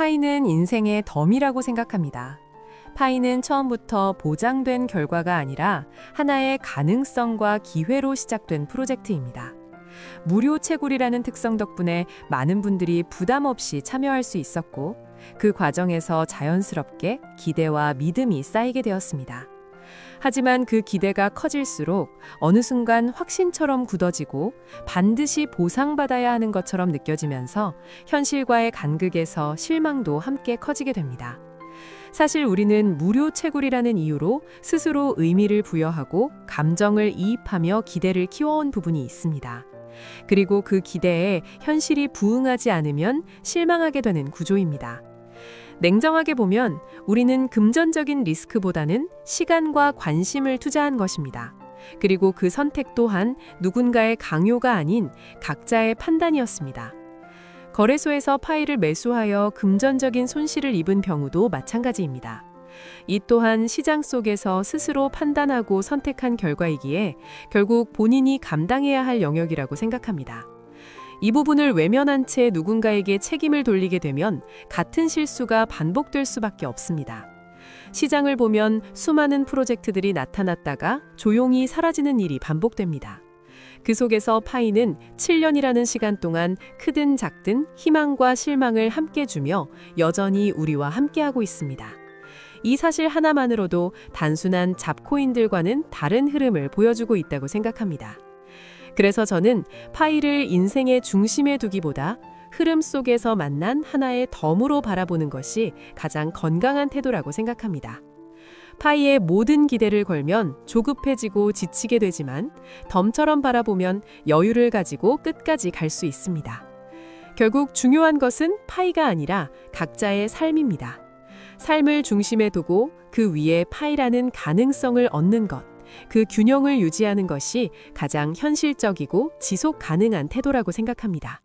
파이는 인생의 덤이라고 생각합니다. 파이는 처음부터 보장된 결과가 아니라 하나의 가능성과 기회로 시작된 프로젝트입니다. 무료 채굴이라는 특성 덕분에 많은 분들이 부담 없이 참여할 수 있었고, 그 과정에서 자연스럽게 기대와 믿음이 쌓이게 되었습니다. 하지만 그 기대가 커질수록 어느 순간 확신처럼 굳어지고 반드시 보상받아야 하는 것처럼 느껴지면서 현실과의 간극에서 실망도 함께 커지게 됩니다. 사실 우리는 무료 채굴이라는 이유로 스스로 의미를 부여하고 감정을 이입하며 기대를 키워온 부분이 있습니다. 그리고 그 기대에 현실이 부응하지 않으면 실망하게 되는 구조입니다. 냉정하게 보면 우리는 금전적인 리스크보다는 시간과 관심을 투자한 것입니다. 그리고 그 선택 또한 누군가의 강요가 아닌 각자의 판단이었습니다. 거래소에서 파이를 매수하여 금전적인 손실을 입은 경우도 마찬가지입니다. 이 또한 시장 속에서 스스로 판단하고 선택한 결과이기에 결국 본인이 감당해야 할 영역이라고 생각합니다. 이 부분을 외면한 채 누군가에게 책임을 돌리게 되면 같은 실수가 반복될 수밖에 없습니다. 시장을 보면 수많은 프로젝트들이 나타났다가 조용히 사라지는 일이 반복됩니다. 그 속에서 파이는 7년이라는 시간 동안 크든 작든 희망과 실망을 함께 주며 여전히 우리와 함께하고 있습니다. 이 사실 하나만으로도 단순한 잡코인들과는 다른 흐름을 보여주고 있다고 생각합니다. 그래서 저는 파이를 인생의 중심에 두기보다 흐름 속에서 만난 하나의 덤으로 바라보는 것이 가장 건강한 태도라고 생각합니다. 파이에 모든 기대를 걸면 조급해지고 지치게 되지만 덤처럼 바라보면 여유를 가지고 끝까지 갈 수 있습니다. 결국 중요한 것은 파이가 아니라 각자의 삶입니다. 삶을 중심에 두고 그 위에 파이라는 가능성을 얻는 것, 그 균형을 유지하는 것이 가장 현실적이고 지속 가능한 태도라고 생각합니다.